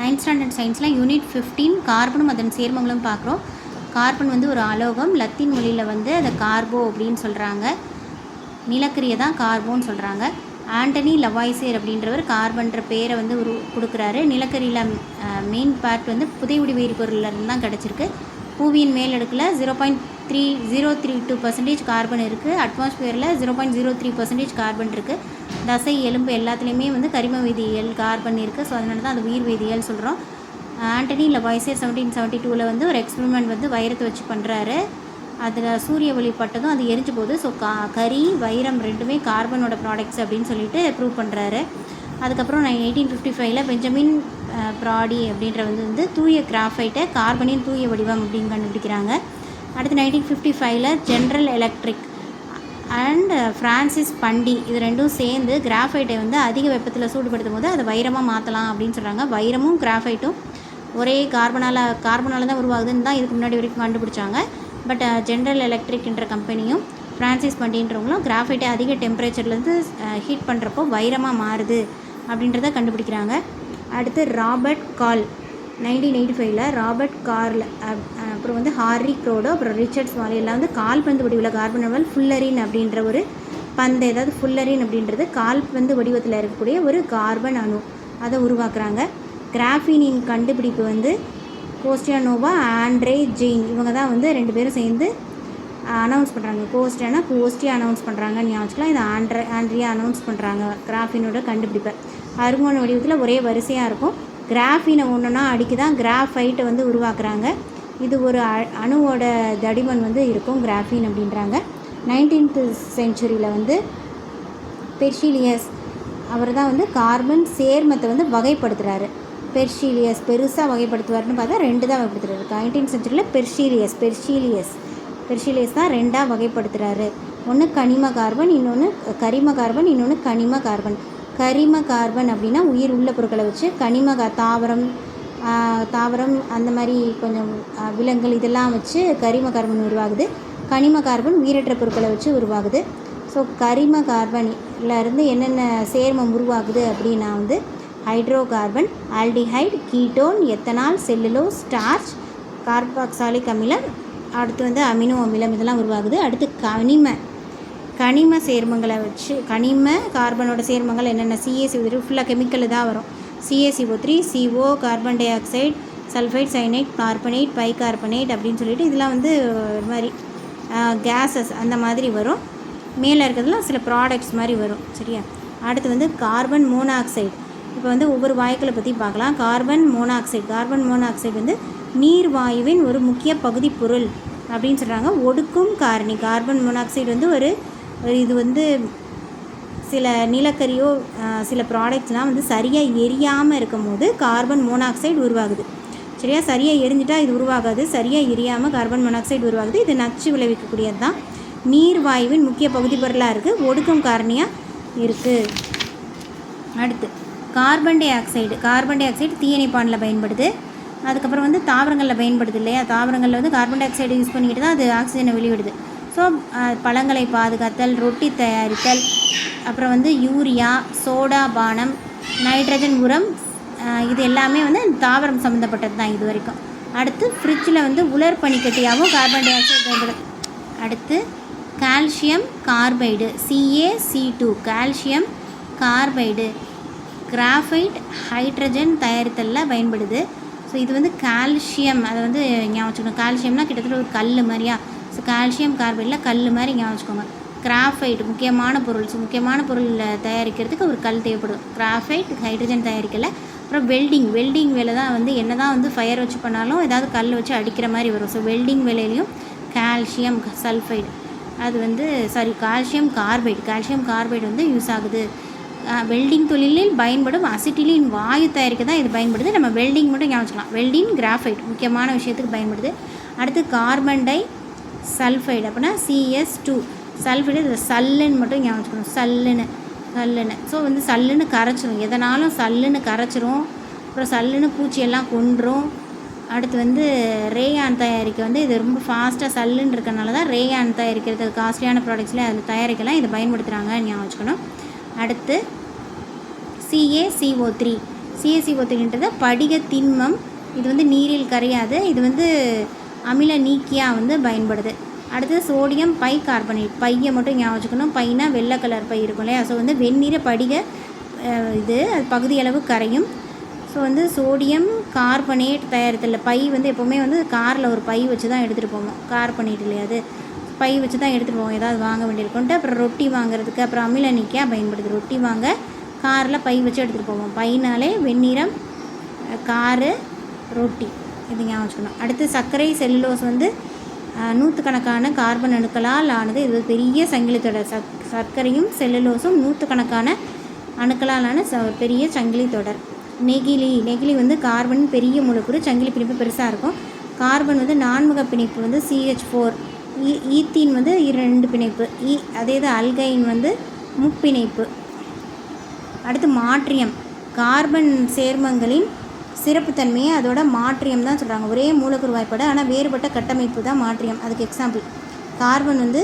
9th standard சயின்ஸில் unit 15 கார்பனும் அதன் சேர்மங்களும் பார்க்குறோம். கார்பன் வந்து ஒரு அலோகம். லத்தீன் மொழியில் வந்து அதை கார்போ அப்படின்னு சொல்கிறாங்க. நிலக்கரியை தான் கார்போன்னு சொல்கிறாங்க. ஆண்டனி லவாய்சியர் அப்படின்றவர் கார்பன்ற பேரை வந்து கொடுக்குறாரு. நிலக்கரியில் மெயின் பார்ட் வந்து புதையுடி வேதிப்பொருள்லேருந்து தான் கிடச்சிருக்கு. புவியின் மேலடுக்கில் 0.3032% கார்பன் இருக்குது. அட்மாஸ்பியரில் 0.03% கார்பன் இருக்குது. தசை எலும்பு எல்லாத்துலேயுமே வந்து கரிம வேதியியல் கார்பன் இருக்குது. ஸோ அதனால தான் அது உயிர் வேதியியல் சொல்கிறோம். ஆண்டனி லவாய்சியர் 1772 வந்து ஒரு எக்ஸ்பெரிமெண்ட் வந்து வைரத்தை வச்சு பண்ணுறாரு. அதில் சூரிய ஒளி பட்டதும் அது எரிஞ்சு போகுது. ஸோ கரி வைரம் ரெண்டுமே கார்பனோட ப்ராடக்ட்ஸ் அப்படின்னு சொல்லிட்டு ப்ரூவ் பண்ணுறாரு. அதுக்கப்புறம் 1855 பெஞ்சமின் ப்ராடி அப்படின்ற வந்து தூய கிராஃபைட்டை கார்பனின் தூய வடிவம் அப்படின்னு கண்டுபிடிக்கிறாங்க. அடுத்து 1955 ஜென்ரல் எலக்ட்ரிக் அண்ட் ஃப்ரான்சிஸ் பண்டி இது ரெண்டும் சேர்ந்து கிராஃபைட்டை வந்து அதிக வெப்பத்தில் சூடுபடுத்தும் போது அதை வைரமாக மாற்றலாம் அப்படின்னு சொல்கிறாங்க. வைரமும் கிராஃபைட்டும் ஒரே கார்பனால் தான் உருவாகுதுன்னு தான் இதுக்கு முன்னாடி வரைக்கும் கண்டுபிடிச்சாங்க. பட் ஜென்ரல் எலக்ட்ரிக்ன்ற கம்பெனியும் ஃப்ரான்சிஸ் பண்டின்றவங்களும் கிராஃபைட்டை அதிக டெம்பரேச்சர்லேருந்து ஹீட் பண்ணுறப்போ வைரமாக மாறுது அப்படின்றத கண்டுபிடிக்கிறாங்க. அடுத்து ராபர்ட் கால் 1985 ராபர்ட் கார்ல் அப்புறம் வந்து ஹார்ரி க்ரோடோ அப்புறம் ரிச்சர்ட்ஸ் வாலி எல்லாம் வந்து கால்பந்து வடிவில் கார்பன் அளவில் ஃபுல்லரின் அப்படின்ற ஒரு பந்து, ஏதாவது ஃபுல்லரின் அப்படின்றது கால்பந்து வடிவத்தில் இருக்கக்கூடிய ஒரு கார்பன் அணு, அதை உருவாக்குறாங்க. கிராஃபினின் கண்டுபிடிப்பு வந்து கோஸ்டியானோவா ஆண்ட்ரே ஜெயின் இவங்க தான் வந்து ரெண்டு பேரும் சேர்ந்து அனௌன்ஸ் பண்ணுறாங்க. கோஸ்டியா அனௌன்ஸ் பண்ணுறாங்கன்னு ஞாபகம். இதை ஆண்ட்ரியா அனௌன்ஸ் பண்ணுறாங்க கிராஃபினோட கண்டுபிடிப்பை. அருங்கோண வடிவத்தில் ஒரே வரிசையாக இருக்கும். கிராஃபினை ஒன்றுனா அடிக்கு தான் கிராஃபைட்டை வந்து உருவாக்குறாங்க. இது ஒரு அணுவோட தடிமன் வந்து இருக்கும் கிராஃபின் அப்படின்றாங்க. 19th செஞ்சுரியில் வந்து பெர்சிலியஸ் அவர் தான் வந்து கார்பன் சேர்மத்தை வந்து வகைப்படுத்துகிறாரு. பெர்சிலியஸ் பெருசாக வகைப்படுத்துவார்னு பார்த்தா 2 தான் வகைப்படுத்துகிறாரு. 19th செஞ்சுரியில் பெர்சிலியஸ் தான் 2ஆக வகைப்படுத்துகிறாரு. ஒன்று கனிம கார்பன், இன்னொன்று கரிம கார்பன், இன்னொன்று கனிம கார்பன். கரிம கார்பன் அப்படின்னா உயிர் உள்ள பொருட்களை வச்சு, தாவரம் அந்த மாதிரி கொஞ்சம் விலங்குகள் இதெல்லாம் வச்சு கரிம கார்பன் உருவாகுது. கனிம கார்பன் உயிரற்ற பொருட்களை வச்சு உருவாகுது. ஸோ கரிம கார்பனில் இருந்து என்னென்ன சேர்மம் உருவாகுது அப்படின்னா வந்து hydrocarbon, aldehyde, ketone, ethanol, cellulose, starch, carboxylic அமிலம், அடுத்து வந்து அமினோ அமிலம் இதெல்லாம் உருவாகுது. அடுத்து கனிம சேர்மங்களை வச்சு கனிம கார்பனோட சேர்மங்கள் என்னென்ன CaCO3 ஃபுல்லாக கெமிக்கல் தான் வரும். CaCO3, CO, carbon di oxide, sulphide, cyanide, carbonate, bicarbonate அப்படின்னு சொல்லிட்டு இதெல்லாம் வந்து ஒரு மாதிரி கேஸஸ் அந்த மாதிரி வரும். மேலே இருக்கிறதுலாம் சில ப்ராடக்ட்ஸ் மாதிரி வரும். சரியா? அடுத்து வந்து கார்பன் மோனாக்சைடு. இப்போ வந்து ஒவ்வொரு வாயுக்களை பற்றி பார்க்கலாம். கார்பன் மோனாக்சைடு வந்து நீர்வாயுவின் ஒரு முக்கிய பகுதி பொருள் அப்படின்னு சொல்கிறாங்க. ஒடுக்கும் காரணி. கார்பன் மோனாக்சைடு வந்து இது வந்து சில நிலக்கரியோ சில ப்ராடக்ட்ஸ்லாம் வந்து சரியாக எரியாமல் இருக்கும் போது கார்பன் மோனாக்சைடு உருவாகுது. சரியாக எரிஞ்சிட்டால் இது உருவாகாது. சரியாக எரியாமல் கார்பன் மோனாக்சைடு உருவாகுது. இது நச்சு விளைவிக்கக்கூடியது தான். நீர்வாயுவின் முக்கிய பகுதி பொருளாக இருக்குது. ஒடுக்கும் காரணியாக இருக்குது. அடுத்து கார்பன் டை ஆக்சைடு தீயணைப்பானில் பயன்படுது. அதுக்கப்புறம் வந்து தாவரங்களில் பயன்படுது இல்லையா? தாவரங்களில் வந்து கார்பன் டை ஆக்சைடு யூஸ் பண்ணிக்கிட்டு தான் அது ஆக்சிஜனை வெளியிடுது. ஸோ பழங்களை பாதுகாத்தல், ரொட்டி தயாரித்தல், அப்புறம் வந்து யூரியா, சோடா பானம், நைட்ரஜன் உரம் இது எல்லாமே வந்து தாவரம் சம்மந்தப்பட்டது தான் இது வரைக்கும். அடுத்து ஃப்ரிட்ஜில் வந்து உலர் பனிக்கட்டியாகவும் கார்பன் டை ஆக்சைடு பயன்படுது. அடுத்து calcium carbide CaC2 calcium carbide graphite hydrogen தயாரித்தலில் பயன்படுது. ஸோ இது வந்து கால்சியம், அதை வந்து ஞாபகம் வச்சுக்கணும். கால்சியம்னா கிட்டத்தட்ட ஒரு கல் மாதிரியா. ஸோ கால்சியம் கார்பைடில் கல் மாதிரி ஞாபகம் வச்சுக்கோங்க. கிராஃபைட் முக்கியமான பொருள். ஸோ முக்கியமான பொருள் தயாரிக்கிறதுக்கு ஒரு கல் தேவைப்படும். கிராஃபைட் ஹைட்ரஜன் தயாரிக்கலை. அப்புறம் வெல்டிங் வேலை தான் வந்து என்ன தான் வந்து ஃபயர் வச்சு பண்ணாலும் ஏதாவது கல் வச்சு அடிக்கிற மாதிரி வரும். ஸோ வெல்டிங் வேலையிலையும் கால்சியம் சல்ஃபைடு அது வந்து கால்சியம் கார்பைடு வந்து யூஸ் ஆகுது. வெல்டிங் தொழிலில் பயன்படும் அசிட்டிலின் வாயு தயாரிக்க தான் இது பயன்படுது. நம்ம வெல்டிங் மட்டும் ஞாபகம் வச்சுக்கலாம். வெல்டிங் கிராஃபைட் முக்கியமான விஷயத்துக்கு பயன்படுது. அடுத்து கார்பன் டை சல்ஃபைடு அப்படின்னா CS2 சல்ஃபைடு. இதில் சல்லுன்னு மட்டும் ஞாபகம் வச்சுக்கணும். சல்லுன்னு. ஸோ வந்து சல்லுன்னு கரைச்சிரும். எதனாலும் சல்லுன்னு கரைச்சிரும். அப்புறம் சல்லுன்னு பூச்சியெல்லாம் கொன்றும். அடுத்து வந்து ரேயான் தயாரிக்க வந்து இது ரொம்ப ஃபாஸ்ட்டாக சல்லுன்னு இருக்கிறனால தான் ரேயான் தயாரிக்கிறதுக்கு காஸ்ட்லியான ப்ராடக்ட்ஸில் அதில் தயாரிக்கலாம் இதை பயன்படுத்துகிறாங்க ஞாபகம் வச்சுக்கணும். அடுத்து CaCO3 CaCO3ன்றது படிக திண்மம். இது வந்து நீரில் கரையாது. இது வந்து அமில நீக்கியாக வந்து பயன்படுது. அடுத்தது சோடியம் பை கார்பனேட். பையை மட்டும் ஞாபகம் வச்சுக்கணும். பைனா வெள்ளை கலர் பை இருக்கும் இல்லையா? ஸோ வந்து வெண்ணிற படிக இது அது பகுதியளவு கரையும். ஸோ வந்து சோடியம் கார்பனேட் தயாரித்தல். பை வந்து எப்போவுமே வந்து காரில் ஒரு பை வச்சு தான் எடுத்துகிட்டு போவோம். கார்பனேட் இல்லையா, அது பை வச்சு தான் எடுத்துகிட்டு போவோம் ஏதாவது வாங்க வேண்டியிருக்குன்ட்டு. அப்புறம் ரொட்டி வாங்குறதுக்கு அப்புறம் அமில நீக்கியாக பயன்படுது. ரொட்டி வாங்க காரில் பை வச்சு எடுத்துகிட்டு போவோம். பைனாலே வெண்ணிறம், காரு, ரொட்டி, இது ஞாபகம் வச்சுக்கணும். அடுத்து சர்க்கரை செல்லுலோஸ் வந்து நூற்றுக்கணக்கான கார்பன் அணுக்களால் ஆனது. இது ஒரு பெரிய சங்கிலி தொடர். சர்க்கரையும் செல்லுலோஸும் நூற்றுக்கணக்கான அணுக்களால் ஆன பெரிய சங்கிலி தொடர். நெகிழி வந்து கார்பன் பெரிய மூலக்கூறு, சங்கிலி பிணைப்பு பெருசாக இருக்கும். கார்பன் வந்து நான்முக பிணைப்பு வந்து CH4. ஈத்தீன் வந்து 2 பிணைப்பு. அதே இது அல்கைன் வந்து முப்பிணைப்பு. அடுத்து மாற்றியம். கார்பன் சேர்மங்களின் சிறப்புத்தன்மையை அதோட மாற்றியம் தான் சொல்கிறாங்க. ஒரே மூலக்கூறு வாய்ப்பாடு ஆனால் வேறுபட்ட கட்டமைப்பு தான் மாற்றியம். அதுக்கு எக்ஸாம்பிள் கார்பன் வந்து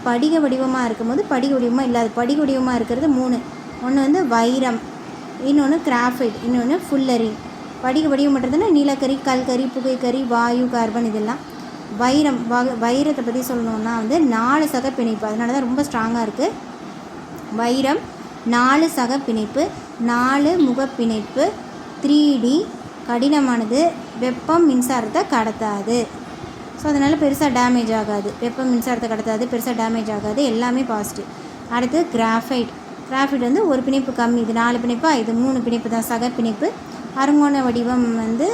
படிக வடிவமாக இருக்கும்போது படிக வடிவமாக இல்லாது. படிக வடிவமாக இருக்கிறது 3. ஒன்று வந்து வைரம், இன்னொன்று கிராஃபைட், இன்னொன்று ஃபுல்லரின். படிக வடிவமற்றதுன்னா நிலக்கரி, கல்கரி, புகைக்கரி, வாயு, கார்பன் இதெல்லாம். வைரத்தை பற்றி சொல்லணுன்னா வந்து 4 சக பிணைப்பு. அதனால தான் ரொம்ப ஸ்ட்ராங்காக இருக்குது. வைரம் 4 சக பிணைப்பு, 4 முகப்பிணைப்பு, 3D, கடினமானது, வெப்பம் மின்சாரத்தை கடத்தாது. ஸோ அதனால் பெருசாக டேமேஜ் ஆகாது. வெப்பம் மின்சாரத்தை கடத்தாது, பெருசாக டேமேஜ் ஆகாது, எல்லாமே பாசிட்டிவ். அடுத்து கிராஃபைட் வந்து ஒரு பிணைப்பு கம்மி. இது 4 பிணைப்பா, இது 3 பிணைப்பு தான் சக பிணைப்பு. அருங்கோண வடிவம் வந்து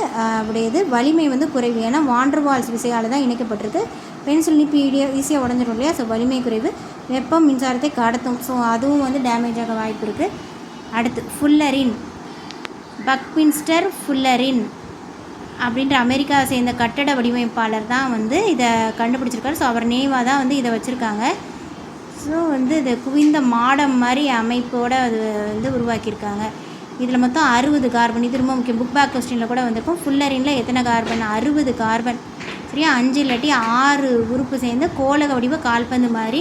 உடையது. வலிமை வந்து குறைவு. ஏன்னா வாண்டர்வால்ஸ் விசையால் தான் இணைக்கப்பட்டிருக்கு. பென்சில் நிப்பி ஈஸியாக உடஞ்சிடும் இல்லையா? ஸோ வலிமை குறைவு. வெப்பம் மின்சாரத்தை கடத்தும். ஸோ அதுவும் வந்து டேமேஜ் ஆக வாய்ப்பு இருக்குது. அடுத்து ஃபுல்லரின். பக்மின்ஸ்டர் ஃபுல்லரின் அப்படின்ற அமெரிக்காவை சேர்ந்த கட்டட வடிவமைப்பாளர் தான் வந்து இதை கண்டுபிடிச்சிருக்காரு. ஸோ அவர் நேவாக தான் வந்து இதை வச்சுருக்காங்க. ஸோ வந்து இது குவிந்த மாடம் மாதிரி அமைப்போடு அது வந்து உருவாக்கியிருக்காங்க. இதில் மொத்தம் 60 கார்பன். இது ரொம்ப முக்கியம். புக் பேக் கொஸ்டினில் கூட வந்திருக்கும். ஃபுல்லரினில் எத்தனை கார்பன்? 60 கார்பன். சரியா? 5 இல்லாட்டி 6 உறுப்பு சேர்ந்து கோலக வடிவ கால்பந்து மாதிரி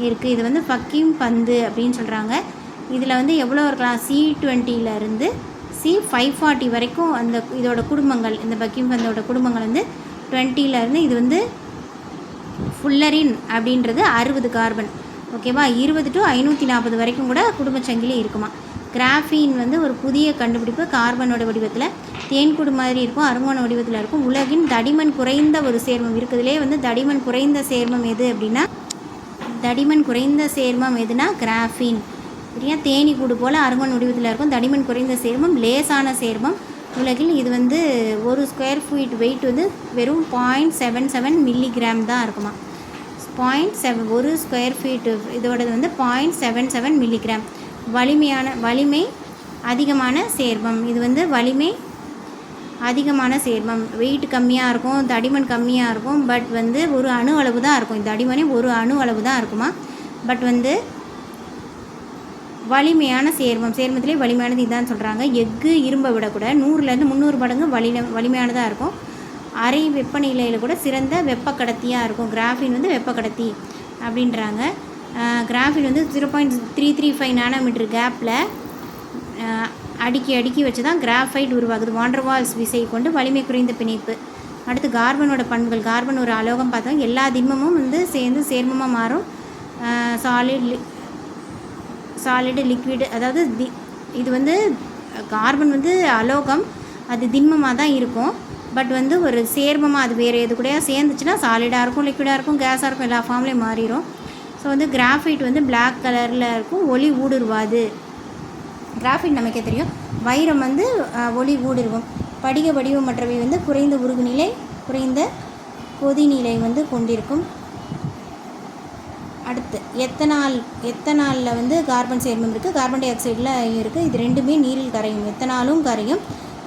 இருக்குது. இது வந்து பக்கிங் பந்து அப்படின்னு சொல்கிறாங்க. இதில் வந்து எவ்வளோ இருக்கலாம்? C20 C540 வரைக்கும் அந்த இதோட குடும்பங்கள், இந்த பக்கிங் பந்தோட குடும்பங்கள் வந்து 20 இது வந்து ஃபுல்லரின் அப்படின்றது 60 கார்பன். ஓகேவா? 20 to 540 வரைக்கும் கூட குடும்பச்சங்கிலி இருக்குமா. கிராஃபீன் வந்து ஒரு புதிய கண்டுபிடிப்பு. கார்பனோட வடிவத்தில் தேன்கூடு மாதிரி இருக்கும், அருங்கோண வடிவத்தில் இருக்கும். உலகின் தடிமன் குறைந்த ஒரு சேர்மம் இருக்குதுலே வந்து தடிமன் குறைந்த சேர்மம் எது அப்படின்னா கிராஃபீன். சரியா? தேனீக்கூடு போல் அருங்கோண வடிவத்தில் இருக்கும். தடிமன் குறைந்த சேர்மம், லேசான சேர்மம் உலகில். இது வந்து 1 ஸ்கொயர் ஃபீட் வெயிட் வந்து வெறும் 0.77 மில்லிகிராம் தான் இருக்குமா. 0.7 1 ஸ்கொயர் ஃபீட்டு இதோடது வந்து 0.77 மில்லிகிராம். வலிமை அதிகமான சேர்மம். இது வந்து வலிமை அதிகமான சேர்மம். வெயிட் கம்மியாக இருக்கும், தடிமன் கம்மியாக இருக்கும். பட் வந்து ஒரு அணு அளவு தான் இருக்கும். இந்த தடிமனே ஒரு அணு அளவு தான் இருக்குமா. பட் வந்து வலிமையான சேர்மத்திலே வலிமையானது இதுதான் சொல்கிறாங்க. எஃகு இரும்பை விட கூட 100 300 மடங்கு வலிமையானதாக இருக்கும். அரை வெப்பநிலையில் கூட சிறந்த வெப்ப கடத்தியாக இருக்கும். கிராஃபின் வந்து வெப்ப கடத்தி அப்படின்றாங்க. கிராஃபின் வந்து 0.335 நானோமீட்டர் கேப்பில் அடுக்கி வச்சு தான் கிராஃபைட் உருவாகுது. வாண்டர்வால்ஸ் விசை கொண்டு வலிமை குறைந்த பிணைப்பு. அடுத்து கார்பனோட பண்புகள். கார்பன் ஒரு அலோகம் பார்த்தோம். எல்லா திண்மமும் வந்து சேர்ந்து சேர்மமாக மாறும். Solid liquid. அதாவது இது வந்து கார்பன் வந்து அலோகம், அது திண்மமாக தான் இருக்கும். பட் வந்து ஒரு சேர்மமாக அது வேறு எது கூடயா சேர்ந்துச்சுன்னா சாலிடாக இருக்கும், லிக்விடாக இருக்கும், கேஸாக இருக்கும், எல்லா ஃபார்ம்லேயும் மாறிடும். ஸோ வந்து கிராஃபைட் வந்து பிளாக் கலரில் இருக்கும், ஒளி ஊடுருவாது. கிராஃபைட் நமக்கே தெரியும். வைரம் வந்து ஒளி ஊடுருவும். படிக வடிவமற்றவை வந்து குறைந்த உருகுநிலை, குறைந்த கொதிநிலை வந்து கொண்டிருக்கும். அடுத்து எத்தனாலில் வந்து கார்பன் சேர்மம் இருக்குது, கார்பன் டை ஆக்சைடில் இருக்குது. இது ரெண்டுமே நீரில் கரையும். எத்தனாலும் கரையும்,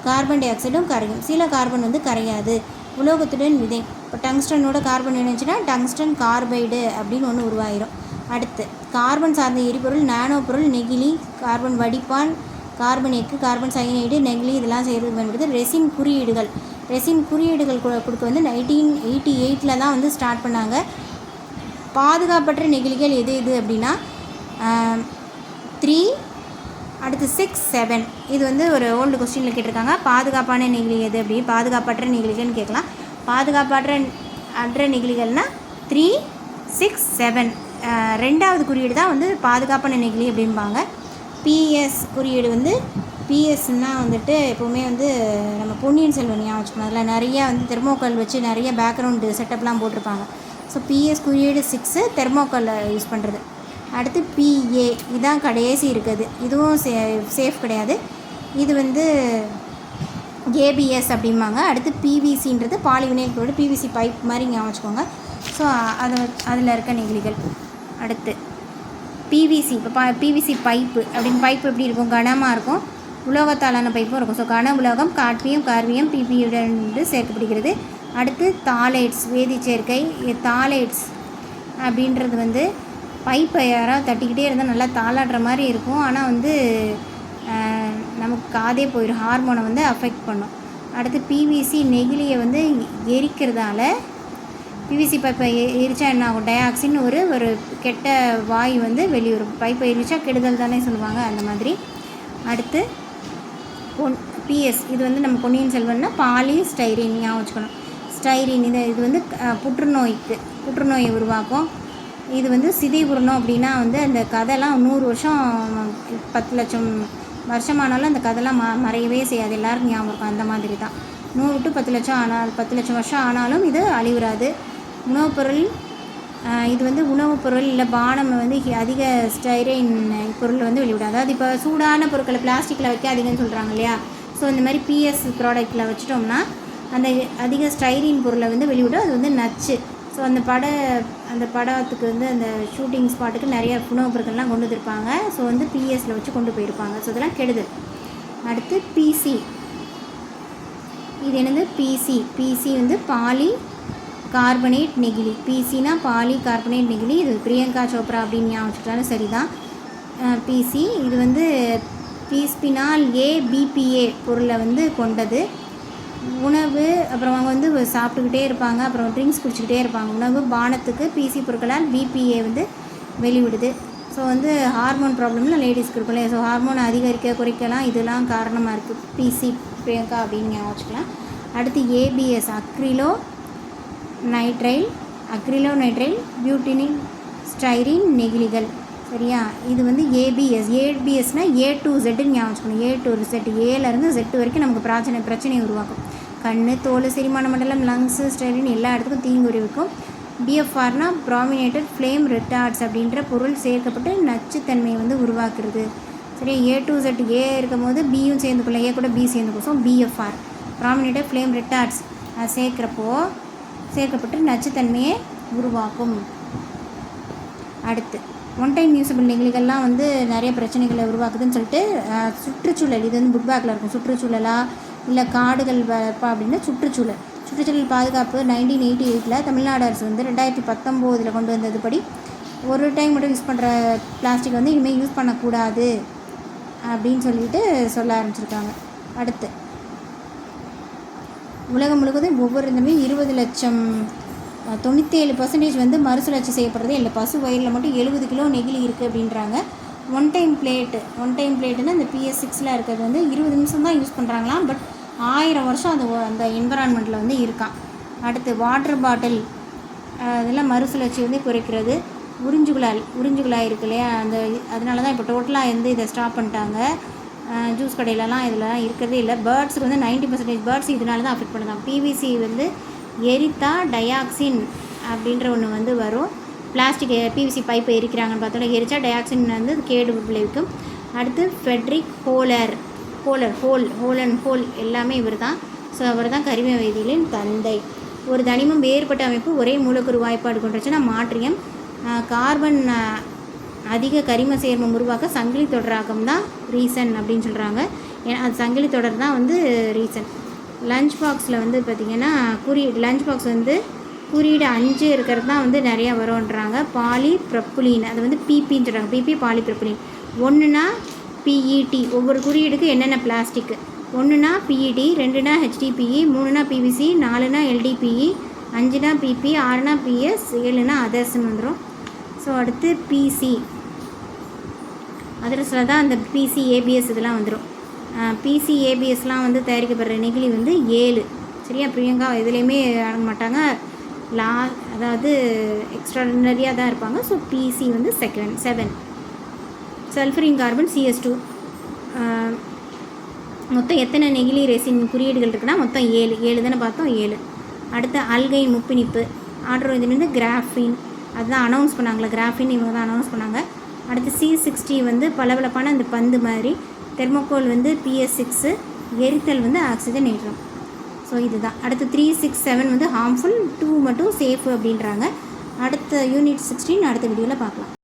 கார்பன் டை ஆக்சைடும் கரையும். சில கார்பன் வந்து கரையாது. உலோகத்துடன் விதை. இப்போ டங்ஸ்டனோட கார்பன் இணைஞ்சுன்னா டங்ஸ்டன் கார்பைடு அப்படின்னு ஒன்று உருவாயிரும். அடுத்து கார்பன் சார்ந்த எரிபொருள், நானோ பொருள், நெகிழி, கார்பன் வடிப்பான், கார்பன் எக்கு, கார்பன் சயனைடு, நெகிழி இதெல்லாம் செய்கிறது பயன்படுது. ரெசின் குறியீடுகள் கொடுக்க வந்து 1988 தான் வந்து ஸ்டார்ட் பண்ணாங்க. பாதுகாப்பற்ற நெகிழிகள் எது அப்படின்னா 3 அடுத்து 6, 7 இது வந்து ஒரு ஓல்டு கொஸ்டினில் கேட்டிருக்காங்க. பாதுகாப்பான நெகிழி எது அப்படி, பாதுகாப்பற்ற நெகிழிகள்னு கேட்கலாம். பாதுகாப்பற்ற நெகிழிகள்னால் 3, 6, 7 ரெண்டாவது குறியீடு தான் வந்து பாதுகாப்பான நெகிழி அப்படிம்பாங்க. பிஎஸ் குறியீடு வந்து பிஎஸ்னால் வந்துட்டு எப்போவுமே வந்து நம்ம பொன்னியின் செல்வன் ஞாபகம் வச்சுக்கணும். அதில் நிறையா வந்து தெர்மோக்கால் வச்சு நிறைய பேக்ரவுண்டு செட்டப்லாம் போட்டிருப்பாங்க. ஸோ பிஎஸ் குறியீடு 6 தெர்மோக்கால் யூஸ் பண்ணுறது. அடுத்து பிஏ இதுதான் கடைசி இருக்குது. இதுவும் சேஃப் கிடையாது. இது வந்து ஏபிஎஸ் அப்படிம்பாங்க. அடுத்து பிவிசின்றது பாலிவினைல் குளோரைடு, பிவிசி பைப் மாதிரி ஞாபகம் வச்சுக்கோங்க. ஸோ அதில் இருக்க நெகிழிகள். அடுத்து பிவிசி, இப்போ பிவிசி பைப்பு அப்படின்னு பைப்பு எப்படி இருக்கும், கனமாக இருக்கும், உலோகத்தாலான பைப்பும் இருக்கும். ஸோ கன உலோகம் காட்மியம் கார்பியம் பிபியுடன் சேர்க்கப்படுகிறது. அடுத்து தாலேட்ஸ் வேதிச்சேர்க்கை. தாலேட்ஸ் அப்படின்றது வந்து பைப்பை யாராவது தட்டிக்கிட்டே இருந்தால் நல்லா தாளாடுற மாதிரி இருக்கும். ஆனால் வந்து நமக்கு காதே போயிடும், ஹார்மோனை வந்து அஃபெக்ட் பண்ணும். அடுத்து பிவிசி நெகிழியை வந்து எரிக்கிறதால பிவிசி பைப்பை எரிச்சா என்ன ஆகும், டயாக்சின் ஒரு கெட்ட வாயு வந்து வெளியேறும். பைப்பை எரிச்சா கெடுதல் தானே சொல்லுவாங்க, அந்த மாதிரி. அடுத்து பிஎஸ் இது வந்து நம்ம பொன்னியின் செல்வன்னா பாலிஸ்டைரீன் ஞாபகம் வச்சுக்கணும். ஸ்டைரீன் இது வந்து புற்றுநோயை உருவாக்கும். இது வந்து சிதைவுறணும் அப்படின்னா வந்து அந்த கதைலாம் 100 வருஷம் 10 லட்சம் வருஷமானாலும் அந்த கதைலாம் மறையவே செய்யாது, எல்லாருக்கும் ஞாபகம் இருக்கும். அந்த மாதிரி தான் 100 to 10 லட்சம் வருஷம் ஆனாலும் இது அழிவுறாது. உணவுப்பொருள் இது வந்து உணவுப்பொருள் இல்லை பானம் வந்து அதிக ஸ்டைரைன் பொருள் வந்து வெளிவிடும். அதாவது இப்போ சூடான பொருட்களை பிளாஸ்டிக்கில் வைக்காதீங்கன்னு சொல்கிறாங்க இல்லையா. ஸோ இந்த மாதிரி பிஎஸ் ப்ராடக்ட்டில் வச்சிட்டோம்னா அந்த அதிக ஸ்டைரின் பொருளை வந்து வெளிவிடும். அது வந்து நச்சு. ஸோ அந்த படத்துக்கு வந்து அந்த ஷூட்டிங் ஸ்பாட்டுக்கு நிறைய உணவுப் பொருட்கள்லாம் கொண்டு வந்திருப்பாங்க. ஸோ வந்து பிஎஸ்சில் வச்சு கொண்டு போயிருப்பாங்க. ஸோ இதெல்லாம் கெடுதல். அடுத்து பிசி இது என்னது, பிசி வந்து பாலி கார்பனேட் நெகிழி. பிசினா பாலி கார்பனேட் நெகிழி. இது பிரியங்கா சோப்ரா அப்படின்னு ஞாபகம் வச்சுக்கிட்டாலும் சரி தான். பிசி இது வந்து பிஸ்பினால் பிபிஏ பொருளை வந்து கொண்டது. உணவு அப்புறம் அவங்க வந்து சாப்பிட்டுக்கிட்டே இருப்பாங்க, அப்புறம் ட்ரிங்க்ஸ் குடிச்சிக்கிட்டே இருப்பாங்க. உணவு பானத்துக்கு பிசி பொருட்களால் பிபிஏ வந்து வெளிவிடுது. ஸோ வந்து ஹார்மோன் ப்ராப்ளம்லாம் லேடிஸ்க்கு இருக்கும் இல்லையா. ஸோ ஹார்மோன் அதிகரிக்க குறைக்கலாம் இதெல்லாம் காரணமாக இருக்குது. பிசி பிரியங்கா அப்படின்னு ஞாபகம் வச்சுக்கலாம். அடுத்து ஏபிஎஸ் அக்ரிலோ நைட்ரைல் பியூட்டினின் ஸ்டைரின் நெகிழிகள். சரியா. இது வந்து ஏபிஎஸ்னால் A to Z ஞாபகம் வச்சுக்கணும். A to Z, ஏலேருந்து Z வரைக்கும் நமக்கு பிரச்சனையை உருவாக்கும். கண், தோல், செரிமான மண்டலம், லங்ஸு, ஸ்டைரின் எல்லா இடத்துக்கும் தீங்கு விளைவிக்கும். பிஎஃப்ஆர்னா ப்ராமினேட்டட் ஃப்ளேம் ரிட்டார்ட்ஸ் அப்படின்ற பொருள் சேர்க்கப்பட்டு நச்சுத்தன்மையை வந்து உருவாக்குறது. சரி. A to Z இருக்கும் போது பியும் சேர்ந்துக்குள்ள, A கூட B சேர்ந்துக்கும். ஸோ பிஎஃப்ஆர் ப்ராமினேட்டட் ஃப்ளேம் ரிட்டார்ட்ஸ் சேர்க்கப்பட்டு நச்சுத்தன்மையை உருவாக்கும். அடுத்து ஒன் டைம் யூஸபிள் நெகிழிகள்லாம் வந்து நிறைய பிரச்சனைகளை உருவாக்குதுன்னு சொல்லிட்டு சுற்றுச்சூழல் இது வந்து புக் பேக்கில் இருக்கும். சுற்றுச்சூழலா இல்லை காடுகள் அப்படின்னா சுற்றுச்சூழல் பாதுகாப்பு 1988 தமிழ்நாடு அரசு வந்து 2019 கொண்டு வந்ததுபடி ஒரு டைம் மட்டும் யூஸ் பண்ணுற பிளாஸ்டிக் வந்து இனிமேல் யூஸ் பண்ணக்கூடாது அப்படின்னு சொல்லிட்டு சொல்ல ஆரம்பிச்சிருக்காங்க. அடுத்து உலகம் முழுவதும் ஒவ்வொரு 20 லட்சம் 97% வந்து மறுசுழற்சி செய்யப்படுறது இல்லை. பசு வயிறில் மட்டும் 70 கிலோ நெகிழி இருக்குது அப்படின்றாங்க. ஒன் டைம் பிளேட்டுன்னா அந்த PS6 இருக்கிறது வந்து 20 நிமிஷம் தான் யூஸ் பண்ணுறாங்களாம். பட் 1000 வருஷம் அந்த என்விரான்மெண்ட்டில் வந்து இருக்கான். அடுத்து வாட்டர் பாட்டில் அதெல்லாம் மறுசுழற்சி வந்து குறைக்கிறது. உறிஞ்சுகுழாய் இருக்கு இல்லையா, அதனால தான் இப்போ டோட்டலாக வந்து இதை ஸ்டாப் பண்ணிட்டாங்க. ஜூஸ் கடையிலலாம் இதெல்லாம் இருக்கிறதே இல்லை. பேர்ட்ஸுக்கு வந்து 90% பேர்ட்ஸ் இதனால தான் அஃபெக்ட் பண்ணுறாங்க. பிவிசி வந்து எரித்தா டயாக்சின் அப்படின்ற ஒன்று வந்து வரும். பிளாஸ்டிக் பிவிசி பைப்பை எரிக்கிறாங்கன்னு பார்த்தோன்னா எரிச்சா டயாக்சின் வந்து கேடு விளைவிக்கும். அடுத்து ஃபெட்ரிக் ஹோல் எல்லாமே இவர் தான். ஸோ அவர் தான் கரிம வேதியியலின் தந்தை. ஒரு தனிமம் வேறுபட்ட அமைப்பு ஒரே மூலக்கூறு வாய்ப்பாடு கொண்டுச்சுன்னா மாற்றியம். கார்பன் அதிக கரிம சேர்மம் உருவாக்க சங்கிலி தொடராக்கம் தான் ரீசன் அப்படின்னு சொல்கிறாங்க. ஏன்னா அது சங்கிலி தொடர் தான் வந்து ரீசன். லஞ்ச் பாக்ஸில் வந்து பார்த்திங்கன்னா லஞ்ச் பாக்ஸ் வந்து குறியீடு 5 இருக்கிறது தான் வந்து நிறையா வரும்ன்றாங்க. பாலிப்ரப்புலின் அது வந்து பிபின்னு சொல்கிறாங்க. பிபி பாலிப்ரப்புலின். 1னா பிஇடி ஒவ்வொரு குறியீடுக்கு என்னென்ன பிளாஸ்டிக்கு. 1னா பிஇடி, 2னா HDPE, 3னா பிவிசி, 4னா LDPE, 5னா பிபி, 6னா பிஎஸ், 7னா அதர்ஸ்ன்னு வந்துடும். ஸோ அடுத்து அதில் தான் அந்த பிசி ஏபிஎஸ் இதெல்லாம் வந்துடும். பிசி ஏபிஎஸ்லாம் வந்து தயாரிக்கப்படுற நெகிழி வந்து 7. சரியா பிரியங்கா? எதுலேயுமே அடங்க மாட்டாங்க. அதாவது எக்ஸ்ட்ராடினரியாக தான் இருப்பாங்க. ஸோ பிசி வந்து 7. சல்ஃபரின் கார்பன் CS2. மொத்தம் எத்தனை நெகிழி ரெசின் குறியீடுகள் இருக்குன்னா மொத்தம் 7 தானே பார்த்தோம். 7. அடுத்து அல்கைன் முப்பினிப்பு. ஆர்டர் இது வந்து கிராஃபின், அதுதான் அனௌன்ஸ் பண்ணாங்களே, கிராஃபின் இவங்க தான் அனௌன்ஸ் பண்ணாங்க. அடுத்து C60 வந்து பளபளப்பான அந்த பந்து மாதிரி. தெர்மோகோல் வந்து PS6. எரித்தல் வந்து ஆக்சிஜன் நைட்ரம். ஸோ இதுதான். அடுத்து 3, 6, 7 வந்து ஹார்ம்ஃபுல், 2 மட்டும் சேஃபு அப்படின்றாங்க. அடுத்த யூனிட் 16 அடுத்த வீடியோவில் பார்க்கலாம்.